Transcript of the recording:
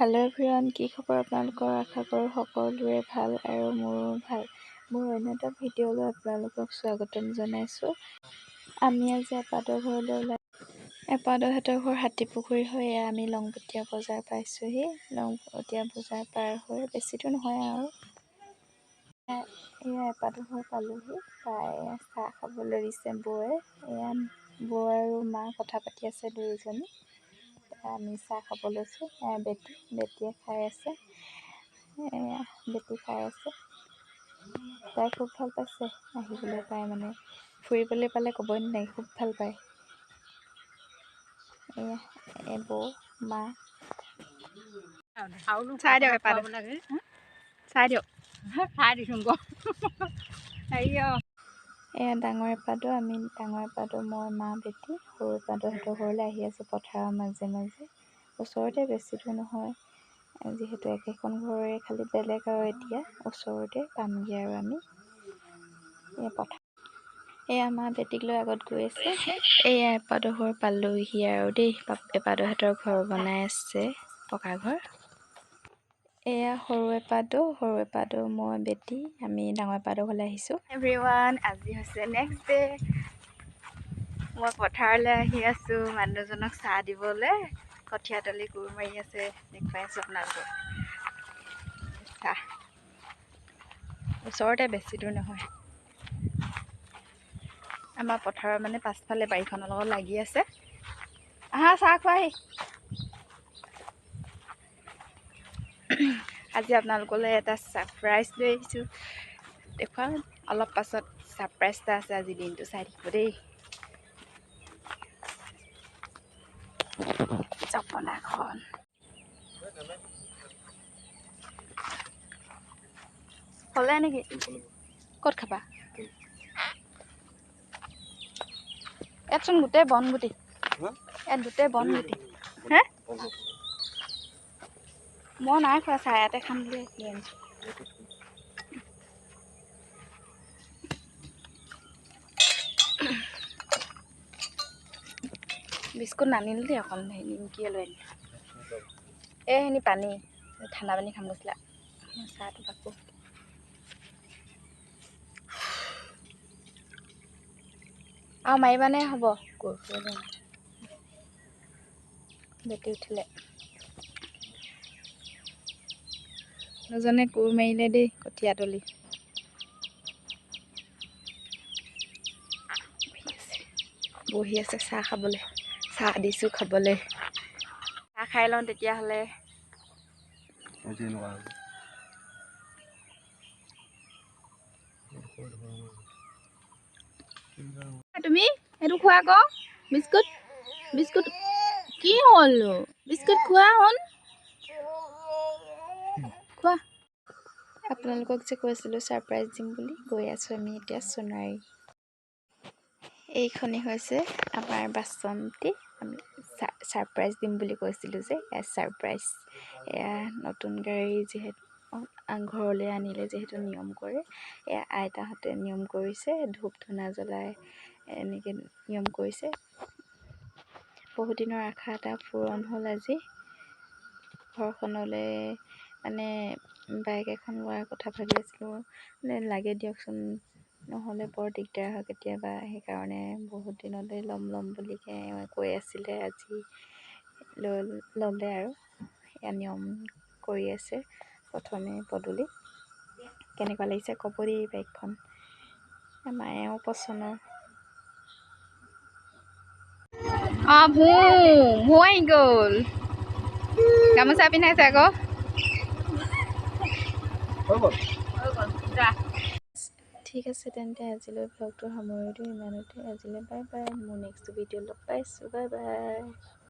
Hello' everyone, কি খবৰ আপোনালোকৰ? আশা কৰোঁ সকলোৰে ভাল আৰু মোৰো ভাল। মোৰ অন্য এটা ভিডিঅ'লৈ আপোনালোকক স্বাগতম জনাইছোঁ। আমি আজি এপাদৰ ঘৰলৈ এপাদহঁতৰ ঘৰ হাতীপুখুৰী হৈ আমি লংপটীয়া বজাৰ পাইছোঁহি। লংপটীয়া বজাৰ পাৰ হৈ বেছি দূৰ নহয় আৰু এয়া এপাদৰ ঘৰ পালোহি। পাই চাহ খাবলৈ দিছে বৌয়ে। এয়া বৌ আৰু মা কথা পাতি আছে দুয়োজনী। আমি চাহ খাব লৈছোঁ। বেটিয়ে খাই আছে। বেটি খাই আছে। তাই খুব ভাল পাইছে আহিবলৈ। তাই মানে ফুৰিবলৈ পালে ক'বই নালাগে, খুব ভাল পায়। এয়া বৌ মা চাই দিয়ক এপাদ চাই দিয়ক খাই দিছোঁ এয়া ডাঙৰ এপাদো। আমি ডাঙৰ এপাদো মই মা বেটি সৰু এপাদহঁতৰ ঘৰলৈ আহি আছোঁ পথাৰৰ মাজে মাজে। ওচৰতে, বেছি দূৰ নহয়, যিহেতু একেখন ঘৰৰে, খালি বেলেগ আৰু এতিয়া ওচৰতে পামগৈ আৰু আমি পথাৰ। এয়া মা বেটিক লৈ আগত গৈ আছে। এয়া এপাদৰ ঘৰ পালোহি আৰু দেই। এপাদহঁতৰ ঘৰ বনাই আছে, পকা ঘৰ। এয়া সৰু এপাদো মই বেটি আমি ডাঙৰ এপাদৰ ঘৰলৈ আহিছোঁ। এভৰিৱান, আজি হৈছে নেক্সট ডে'। মই পথাৰলৈ আহি আছোঁ মানুহজনক চাহ দিবলৈ। কঠীয়াতলি কোৰ মাৰি আছে, দেখুৱাই আছোঁ আপোনালোকক। চাহ ওচৰতে, বেছি দূৰ নহয়। আমাৰ পথাৰৰ মানে পাছফালে বাৰীখনৰ লগত লাগি আছে। আহা চাহ খোৱাহি। আজি আপোনালোকলৈ এটা ছাৰপ্ৰাইজ লৈ আহিছোঁ। দেখুৱাম অলপ পাছত। ছাৰপ্ৰাইজ এটা আছে আজি, দিনটো চাই থাকিব দেই। জপনাখন হ'লে নেকি? ক'ত খাবা? ইয়াতচোন গোটেই বন গুটি। ইয়াত গোটেই বন গুটি। হে মই নাই খোৱা, চাহ ইয়াতে খাম বুলি আনিছোঁ। বিস্কুট নানিলোঁ দেই, অকণ নিমকিয়ে লৈ আনিলোঁ। এইখিনি পানী, ঠাণ্ডা পানী খাম গৈছিলা। চাহটো পাকো। আৰু মাৰিবানে? হ'ব। বেটি উঠিলে। দুজনে কোৰ মাৰিলে দেই কঠীয়াতলি। বহি আছে চাহ খাবলৈ। চাহ দিছোঁ খাবলৈ। চাহ খাই লওঁ তেতিয়াহ'লে। তুমি সেইটো খোৱা আকৌ বিস্কুট কি হ'ল? বিস্কুট খোৱা হ'ল, খোৱা। আপোনালোকক যে কৈছিলোঁ ছাৰপ্ৰাইজ দিম বুলি, গৈ আছোঁ আমি এতিয়া সোণাৰী। এইখনেই হৈছে আমাৰ বাচন্তি। আমি ছাৰপ্ৰাইজ দিম বুলি কৈছিলোঁ যে, ছাৰপ্ৰাইজ। এয়া নতুন গাড়ী যিহেতু ঘৰলৈ আনিলে, যিহেতু নিয়ম কৰে। এয়া আইতাহঁতে নিয়ম কৰিছে, ধূপ ধূনা জ্বলাই এনেকৈ নিয়ম কৰিছে। বহুদিনৰ আশা এটা পূৰণ হ'ল আজি। ঘৰখনলৈ মানে বাইক এখন লোৱাৰ কথা ভাবি আছিলোঁ। মানে লাগে দিয়কচোন, নহ'লে বৰ দিগদাৰ হয় কেতিয়াবা। সেইকাৰণে বহুত দিনলৈ ল'ম বুলি কৈ আছিলে। আজি ল'লে আৰু এয়া নিয়ম কৰি আছে প্ৰথমে পদূলি। কেনেকুৱা লাগিছে ক'ব দেই বাইকখন। মায়েও পচন্দৰ। ভূ আহি গ'ল। গামোচা পিন্ধাইছে আকৌ। ঠিক আছে তেন্তে আজিলৈ ভ্লগটো সামৰি দিওঁ ইমানতে। আজিলৈ বাই বাই। মোৰ নেক্সট ভিডিঅ' লগ পাইছোঁ। Bye bye.